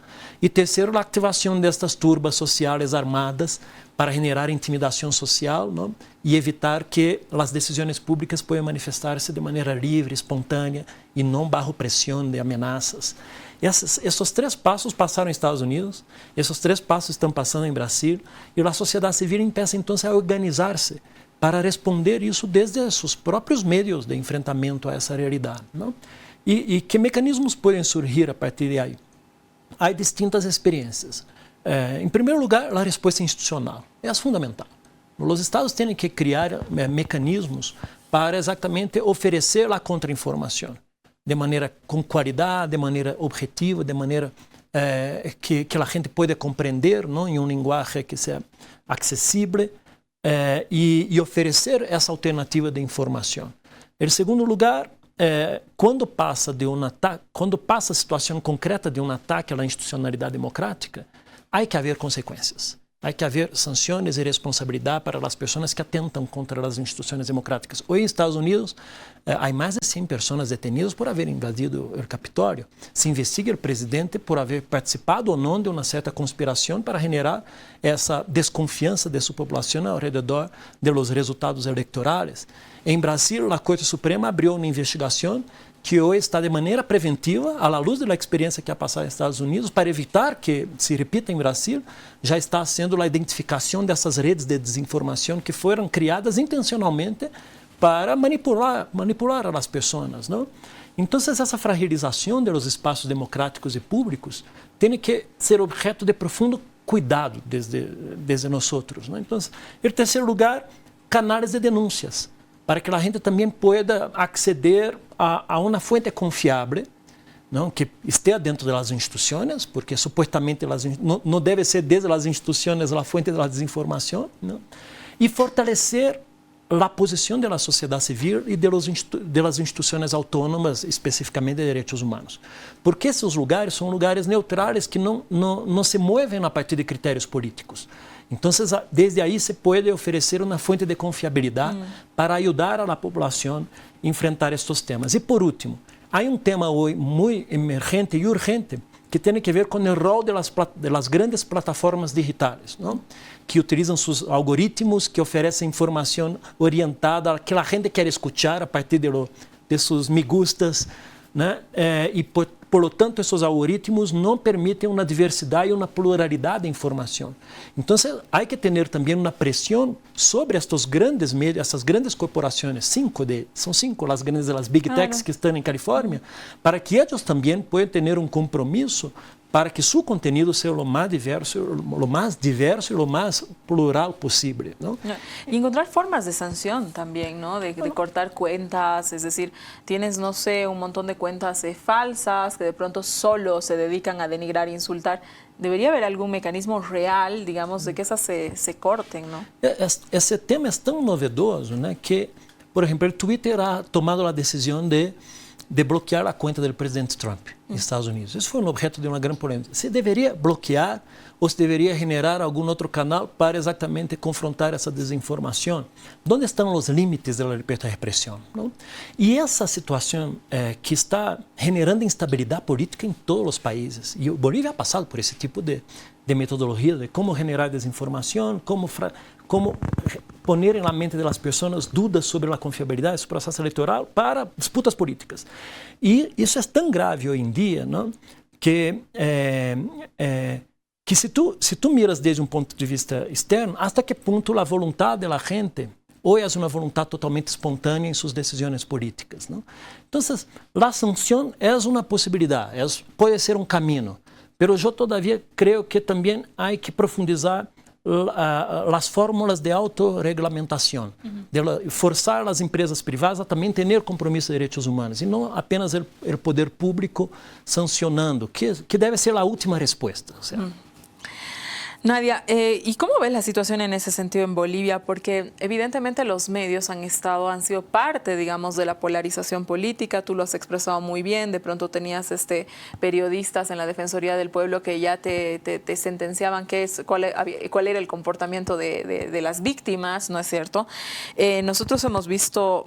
Speaker 3: E terceiro, a ativação destas turbas sociais armadas para generar intimidação social, não? E evitar que as decisões públicas possam manifestar-se de maneira livre, espontânea e não bajo pressão de ameaças. Esses 3 passos passaram nos Estados Unidos, esses 3 passos estão passando em Brasil, e a sociedade civil empieza então a organizar-se para responder isso desde seus próprios meios de enfrentamento a essa realidade, não? E que mecanismos podem surgir a partir de aí? Há distintas experiências. Em primeiro lugar, a resposta institucional é fundamental. Os estados têm que criar mecanismos para exatamente oferecer a contra-informação de maneira com qualidade, de maneira objetiva, de maneira que a gente pueda compreender, não? Em linguagem que seja acessível, e oferecer essa alternativa de informação. Em segundo lugar, quando passa a situação concreta de ataque à institucionalidade democrática, há que haver consequências. Há que haver sanções e responsabilidade para as pessoas que atentam contra as instituições democráticas. Hoje, nos Estados Unidos, há mais de 100 pessoas detenidas por haver invadido o Capitólio. Se investiga o presidente por haver participado ou não de uma certa conspiração para generar essa desconfiança de sua população ao redor dos resultados eleitorais. Em Brasil, a Corte Suprema abriu uma investigação que hoy está de manera preventiva, a la luz de la experiencia que ha pasado en Estados Unidos, para evitar que se repita en Brasil, ya está haciendo la identificación de esas redes de desinformación que fueron creadas intencionalmente para manipular a las personas, ¿no? Entonces, essa fragilização dos espaços democráticos e públicos tem que ser objeto de profundo cuidado desde nós. ¿No? Então, em terceiro lugar, canais de denúncias, para que a gente também possa acceder a uma fonte confiável, não, que esteja dentro das instituições, porque supostamente não deve ser desde as instituições a fonte da desinformação, não? E fortalecer a posição da sociedade civil e das instituições autônomas, especificamente de direitos humanos. Porque esses lugares são lugares neutrais que não se movem a partir de critérios políticos. Então, desde aí se pode oferecer uma fonte de confiabilidade para ajudar a população a enfrentar estes temas. E, por último, há tema hoje muito emergente e urgente que tem que ver com o rol das grandes plataformas digitais, não? Que utilizam seus algoritmos, que oferecem informação orientada que a gente quer escutar a partir de seus me gustas, né? E, por lo tanto, esses algoritmos não permitem uma diversidade e uma pluralidade de informação. Então, há que ter também uma pressão sobre estes grandes medios, essas grandes corporações, são cinco as grandes das Big Techs que estão em Califórnia, para que eles também possam ter um compromisso para que seu conteúdo seja o mais diverso e o mais plural possível, ¿no?
Speaker 1: Y encontrar formas de sanción también, ¿no? De cortar cuentas, es decir, tienes, no sé, un montón de cuentas falsas que de pronto solo se dedican a denigrar e insultar. Debería haber algún mecanismo real, digamos, de que esas se corten, ¿no?
Speaker 3: Esse tema é tão novedoso, né, que, por exemplo, o Twitter ha tomado a decisão de bloquear a conta do presidente Trump nos Estados Unidos. Isso foi um objeto de uma grande polêmica. Se deveria bloquear ou se deveria generar algum outro canal para exatamente confrontar essa desinformação? Onde estão os limites da liberdade de repressão? Não? E essa situação que está generando instabilidade política em todos os países. E o Bolívia ha passado por esse tipo de metodologia de como generar desinformação, como poner na mente das pessoas dúvidas sobre a confiabilidade do processo eleitoral para disputas políticas. E isso é tão grave hoje em dia, não? Que se tu miras desde um ponto de vista externo, até que ponto a vontade da gente hoje é uma vontade totalmente espontânea em suas decisões políticas, não? Então, a sanção é uma possibilidade, pode ser um caminho, mas eu todavia creio que também há que profundizar as fórmulas de autorregulamentação, de forçar as empresas privadas a também ter compromisso de direitos humanos, e não apenas o poder público sancionando, que deve ser a última resposta.
Speaker 1: Nadia, ¿y cómo ves la situación en ese sentido en Bolivia? Porque evidentemente los medios han sido parte, digamos, de la polarización política. Tú lo has expresado muy bien. De pronto tenías periodistas en la Defensoría del Pueblo que ya te sentenciaban cuál era el comportamiento de las víctimas, ¿no es cierto? Nosotros hemos visto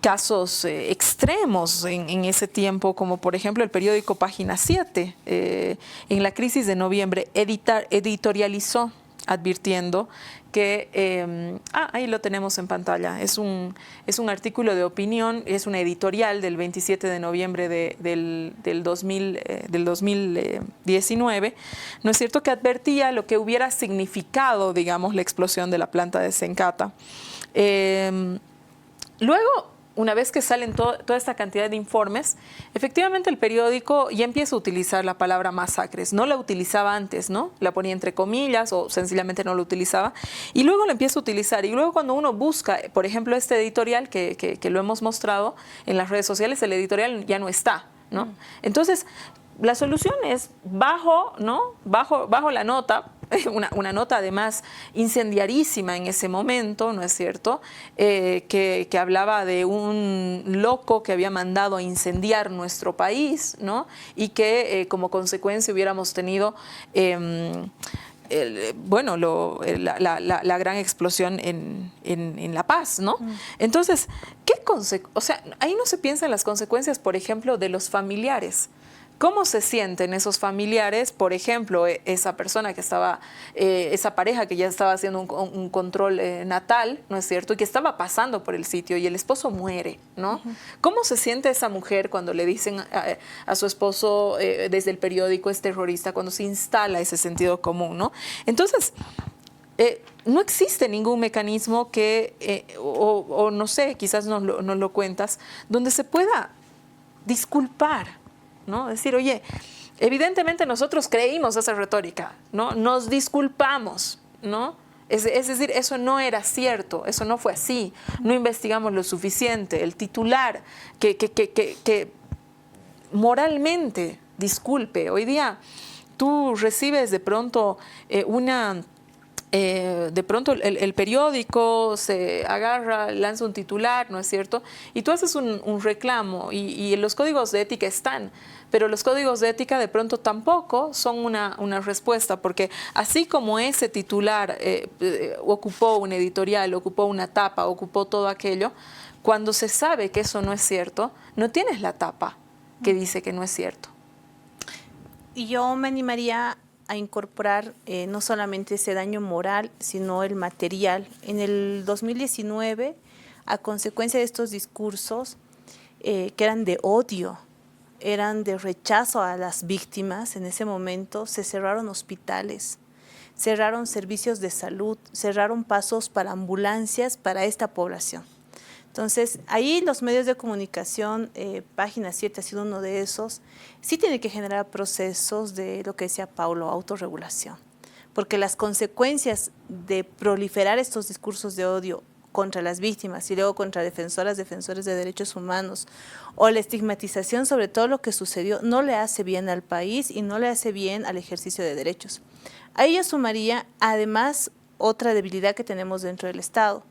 Speaker 1: casos extremos en ese tiempo, como por ejemplo el periódico Página 7, en la crisis de noviembre, editorializó advirtiendo que, ahí lo tenemos en pantalla, es un artículo de opinión, es una editorial del 27 de noviembre del 2019, ¿no es cierto?, que advertía lo que hubiera significado, digamos, la explosión de la planta de Sencata. Luego, una vez que salen toda esta cantidad de informes, efectivamente el periódico ya empieza a utilizar la palabra masacres. No la utilizaba antes, ¿no? La ponía entre comillas o sencillamente no lo utilizaba. Y luego lo empieza a utilizar. Y luego cuando uno busca, por ejemplo, este editorial que lo hemos mostrado en las redes sociales, el editorial ya no está, ¿no? Entonces, la solución es bajo la nota, una nota además incendiarísima en ese momento, ¿no es cierto?, que hablaba de un loco que había mandado a incendiar nuestro país, ¿no?, y que como consecuencia hubiéramos tenido la gran explosión en La Paz, ¿no? Entonces, ahí no se piensa en las consecuencias, por ejemplo, de los familiares. ¿Cómo se sienten esos familiares? Por ejemplo, esa persona que estaba, esa pareja que ya estaba haciendo un control natal, ¿no es cierto? Y que estaba pasando por el sitio y el esposo muere, ¿no? ¿Cómo se siente esa mujer cuando le dicen a su esposo desde el periódico es terrorista, cuando se instala ese sentido común, ¿no? Entonces, no existe ningún mecanismo que, o no sé, quizás nos lo cuentas, donde se pueda disculpar, ¿no? Decir, oye, evidentemente nosotros creímos esa retórica, ¿no? Nos disculpamos, ¿no? Es decir, eso no era cierto, eso no fue así, no investigamos lo suficiente. El titular que moralmente disculpe. Hoy día tú recibes de pronto de pronto el periódico se agarra, lanza un titular, ¿no es cierto? Y tú haces un reclamo y los códigos de ética están, pero los códigos de ética de pronto tampoco son una respuesta, porque así como ese titular ocupó un editorial, ocupó una tapa, ocupó todo aquello, cuando se sabe que eso no es cierto, no tienes la tapa que dice que no es cierto.
Speaker 4: Y yo me animaría a incorporar no solamente ese daño moral, sino el material. En el 2019, a consecuencia de estos discursos que eran de odio, eran de rechazo a las víctimas, en ese momento se cerraron hospitales, cerraron servicios de salud, cerraron pasos para ambulancias para esta población. Entonces, ahí los medios de comunicación, Página 7 ha sido uno de esos, sí tiene que generar procesos de lo que decía Paulo, autorregulación, porque las consecuencias de proliferar estos discursos de odio contra las víctimas y luego contra defensores de derechos humanos, o la estigmatización sobre todo lo que sucedió, no le hace bien al país y no le hace bien al ejercicio de derechos. A ello sumaría, además, otra debilidad que tenemos dentro del Estado.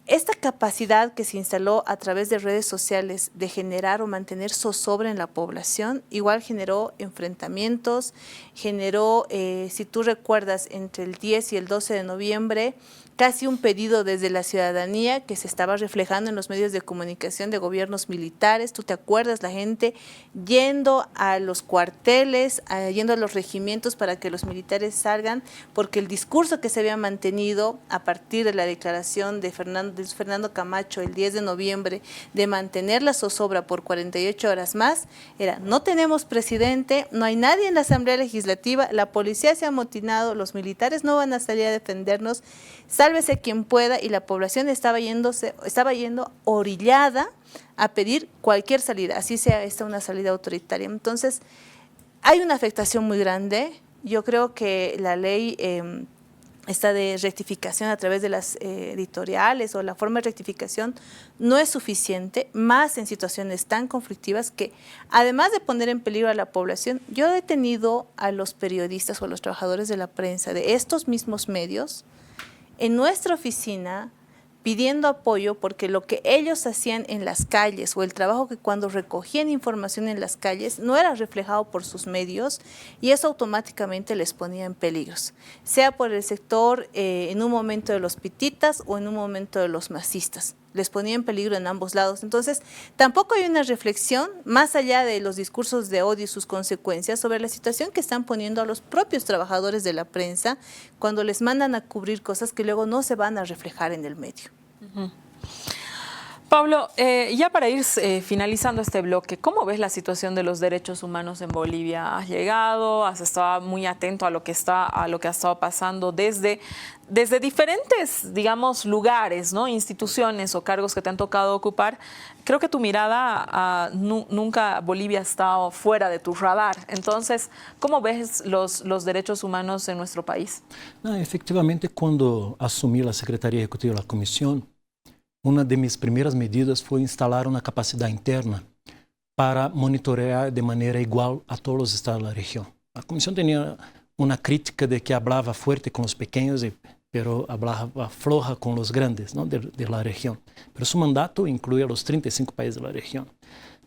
Speaker 4: Esta capacidad que se instaló a través de redes sociales de generar o mantener zozobra en la población, igual generó enfrentamientos, generó, si tú recuerdas, entre el 10 y el 12 de noviembre, casi un pedido desde la ciudadanía que se estaba reflejando en los medios de comunicación de gobiernos militares. Tú te acuerdas, la gente yendo a los cuarteles, yendo a los regimientos para que los militares salgan, porque el discurso que se había mantenido a partir de la declaración de Fernando Camacho el 10 de noviembre de mantener la zozobra por 48 horas más, era: no tenemos presidente, no hay nadie en la Asamblea Legislativa, la policía se ha amotinado, los militares no van a salir a defendernos, sálvese quien pueda, y la población estaba yendo orillada a pedir cualquier salida, así sea esta una salida autoritaria. Entonces, hay una afectación muy grande. Yo creo que la ley esta de rectificación a través de las editoriales o la forma de rectificación no es suficiente, más en situaciones tan conflictivas que, además de poner en peligro a la población, yo he detenido a los periodistas o a los trabajadores de la prensa de estos mismos medios en nuestra oficina pidiendo apoyo, porque lo que ellos hacían en las calles o el trabajo que cuando recogían información en las calles no era reflejado por sus medios, y eso automáticamente les ponía en peligros, sea por el sector en un momento de los pititas o en un momento de los masistas. Les ponía en peligro en ambos lados. Entonces, tampoco hay una reflexión, más allá de los discursos de odio y sus consecuencias, sobre la situación que están poniendo a los propios trabajadores de la prensa cuando les mandan a cubrir cosas que luego no se van a reflejar en el medio.
Speaker 1: Pablo, ya para ir finalizando este bloque, ¿cómo ves la situación de los derechos humanos en Bolivia? ¿Has llegado, has estado muy atento a lo que ha estado pasando desde diferentes, digamos, lugares, ¿no? Instituciones o cargos que te han tocado ocupar? Creo que tu mirada nunca Bolivia ha estado fuera de tu radar. Entonces, ¿cómo ves los derechos humanos en nuestro país?
Speaker 3: No, efectivamente, cuando asumí la Secretaría Ejecutiva de la Comisión, uma de minhas primeiras medidas foi instalar uma capacidade interna para monitorear de maneira igual a todos os estados da região. A comissão tinha uma crítica de que falava forte com os pequenos, pero falava floja com os grandes, não, de la região. Pero su mandato incluía os 35 países da região.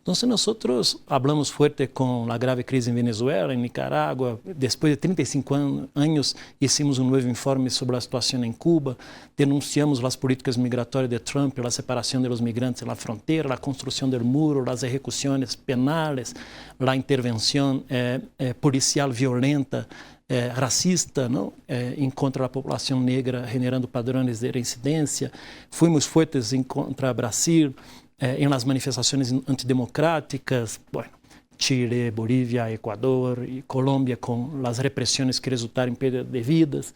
Speaker 3: Entonces nosotros hablamos fuerte con la grave crisis en Venezuela, en Nicaragua. Después de 35 años hicimos un nuevo informe sobre la situación en Cuba. Denunciamos las políticas migratorias de Trump, la separación de los migrantes en la frontera, la construcción del muro, las ejecuciones penales, la intervención policial violenta, racista, ¿no? En contra de la población negra, generando padrões de reincidencia. Fuimos fuertes en contra de Brasil, en las manifestaciones antidemocráticas, bueno, Chile, Bolivia, Ecuador y Colombia con las represiones que resultaron en pérdida de vidas.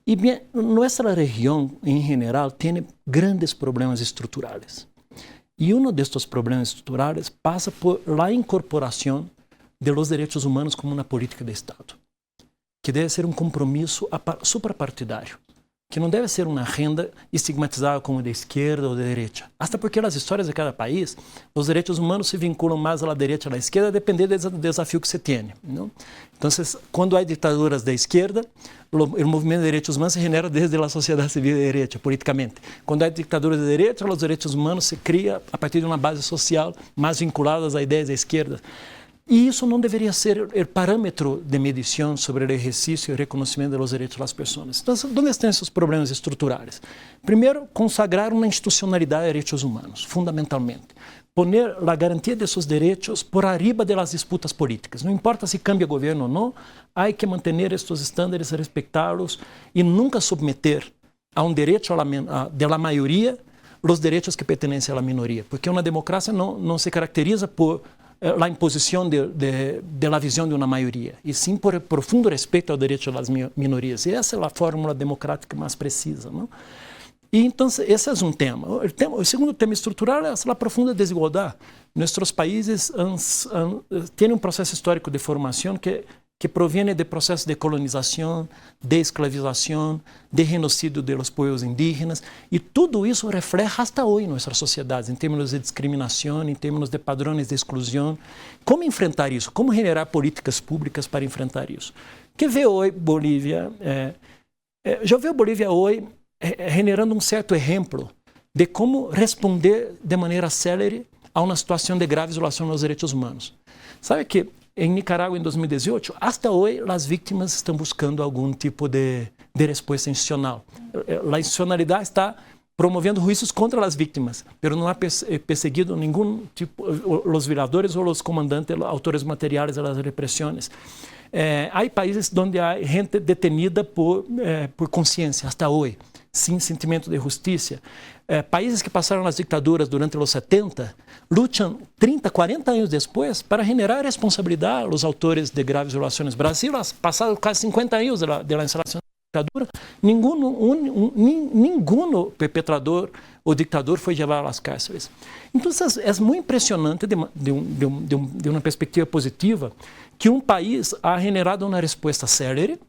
Speaker 3: Y bien, nuestra región en general tiene grandes problemas estructurales. Y uno de estos problemas estructurales pasa por la incorporación de los derechos humanos como una política de Estado, que debe ser un compromiso suprapartidario, que não deve ser uma agenda estigmatizada como de esquerda ou de direita. Hasta porque nas histórias de cada país, os direitos humanos se vinculam mais à direita ou à esquerda, dependendo do desafio que se tem. Não? Então, quando há ditaduras de esquerda, o movimento de direitos humanos se genera desde a sociedade civil de direita, politicamente. Quando há ditaduras de direita, os direitos humanos se criam a partir de uma base social mais vinculada às ideias da esquerda. E isso não deveria ser o parâmetro de medição sobre o exercício e reconhecimento dos direitos das pessoas. Então, onde estão esses problemas estruturais? Primeiro, consagrar uma institucionalidade de direitos humanos, fundamentalmente. Poner a garantia de seus direitos por arriba das disputas políticas. Não importa se cambia governo ou não, há que manter estes estándares, respeitá-los e nunca submeter a um direito da maioria os direitos que pertencem à minoria. Porque uma democracia não se caracteriza por a imposição da visão de uma maioria, e sim por profundo respeito ao direito das minorias. E essa é a fórmula democrática mais precisa. Não? E então, esse é um tema. O segundo tema estrutural é a profunda desigualdade. Nossos países têm processo histórico de formação que proviene de processos de colonização, de escravização, de genocídio de los pueblos indígenas, e tudo isso reflete até hoje em nossas sociedades, em termos de discriminação, em termos de padrões de exclusão. Como enfrentar isso? Como generar políticas públicas para enfrentar isso? Que vê hoje Bolívia? Já vê Bolívia hoje generando um certo exemplo de como responder de maneira célere a uma situação de grave violação dos direitos humanos. Sabe que em Nicarágua, em 2018, até hoje, as vítimas estão buscando algum tipo de resposta institucional. A institucionalidade está promovendo juízos contra as vítimas, mas não há perseguido nenhum tipo, os violadores ou os comandantes, autores materiais das repressões. Há países onde há gente detenida por consciência, até hoje, sem sentimento de justiça. Países que passaram as ditaduras durante os 70 lutam 30, 40 anos depois para generar responsabilidade aos autores de graves violações. Brasil, passados quase 50 anos da instalação da ditadura, nenhum perpetrador ou dictador foi levado às cárceles. Então, é muito impressionante de uma perspectiva positiva que um país ha generado uma resposta célere.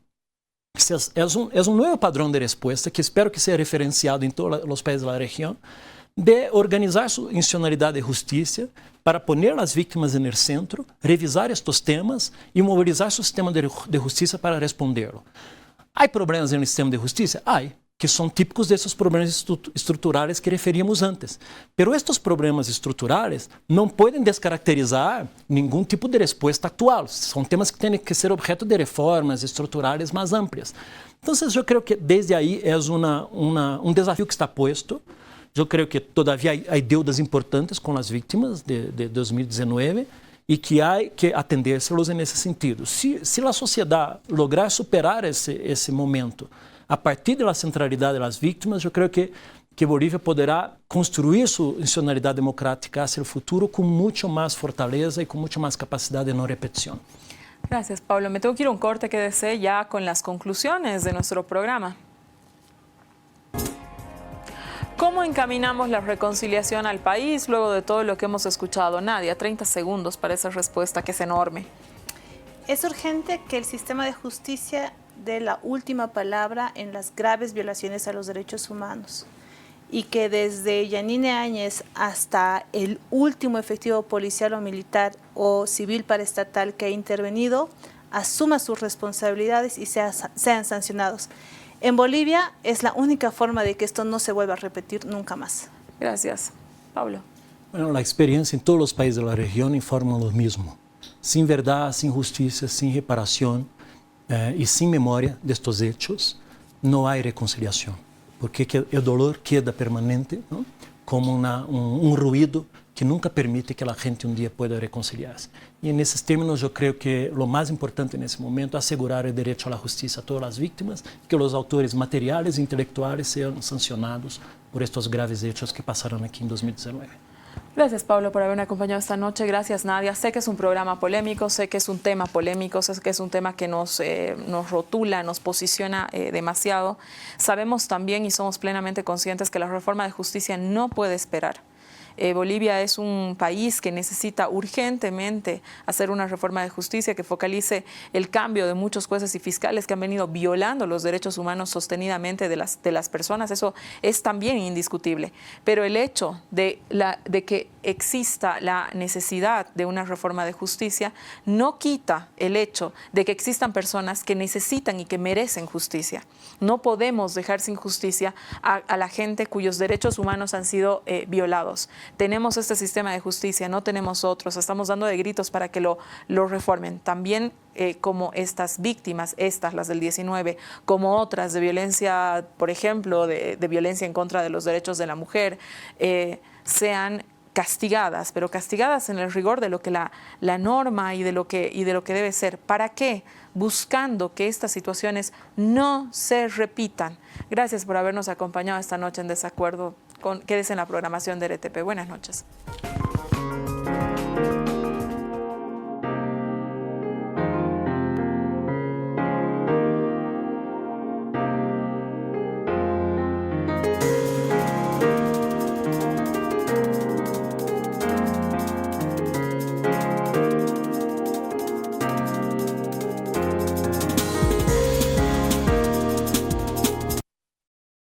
Speaker 3: É um novo padrão de resposta que espero que seja referenciado em todos os países da região, de organizar sua institucionalidade de justiça para poner as vítimas no centro, revisar estes temas e mobilizar seu sistema de justiça para respondê-lo. Há problemas no sistema de justiça? Há, que são típicos desses problemas estruturais que referíamos antes. Mas estes problemas estruturais não podem descaracterizar nenhum tipo de resposta atual. São temas que têm que ser objeto de reformas estruturais mais amplas. Então, eu creio que desde aí é um desafio que está posto. Eu creio que todavia há deudas importantes com as vítimas de 2019 e que há que atender-se-los nesse sentido. Se a sociedade lograr superar esse momento a partir da centralidade das vítimas, eu creio que Bolívia poderá construir sua institucionalidade democrática hacia o futuro com muito mais fortaleza e com muito mais capacidade de não repetição.
Speaker 1: Gracias, Pablo. Me tengo que ir a un corte, quédese ya con las conclusiones de nuestro programa. ¿Cómo encaminamos la reconciliación al país luego de todo lo que hemos escuchado? Nadia, 30 segundos para esa respuesta que es enorme.
Speaker 4: Es urgente que el sistema de justicia dé la última palabra en las graves violaciones a los derechos humanos y que desde Yanine Áñez hasta el último efectivo policial o militar o civil paraestatal que ha intervenido asuma sus responsabilidades y sean sancionados. En Bolivia es la única forma de que esto no se vuelva a repetir nunca más.
Speaker 1: Gracias. Pablo.
Speaker 3: Bueno, la experiencia en todos los países de la región informa lo mismo. Sin verdad, sin justicia, sin reparación y sin memoria de estos hechos, no hay reconciliación, porque el dolor queda permanente, ¿no? Como un ruido que nunca permite que la gente un día pueda reconciliarse. Y en esos términos yo creo que lo más importante en ese momento es asegurar el derecho a la justicia a todas las víctimas, que los autores materiales e intelectuales sean sancionados por estos graves hechos que pasaron aquí en 2019.
Speaker 1: Gracias, Pablo, por haberme acompañado esta noche. Gracias, Nadia. Sé que es un programa polémico, sé que es un tema polémico, sé que es un tema que nos rotula, nos posiciona demasiado. Sabemos también y somos plenamente conscientes que la reforma de justicia no puede esperar. Bolivia es un país que necesita urgentemente hacer una reforma de justicia que focalice el cambio de muchos jueces y fiscales que han venido violando los derechos humanos sostenidamente de las personas. Eso es también indiscutible. Pero el hecho de que exista la necesidad de una reforma de justicia no quita el hecho de que existan personas que necesitan y que merecen justicia. No podemos dejar sin justicia a la gente cuyos derechos humanos han sido violados. Tenemos este sistema de justicia, no tenemos otros, estamos dando de gritos para que lo reformen. También como estas víctimas, las del 19, como otras de violencia, por ejemplo, de violencia en contra de los derechos de la mujer, sean castigadas, pero castigadas en el rigor de lo que la norma y de lo que debe ser. ¿Para qué? Buscando que estas situaciones no se repitan. Gracias por habernos acompañado esta noche en Desacuerdo. Quédese en la programación de RTP. Buenas noches.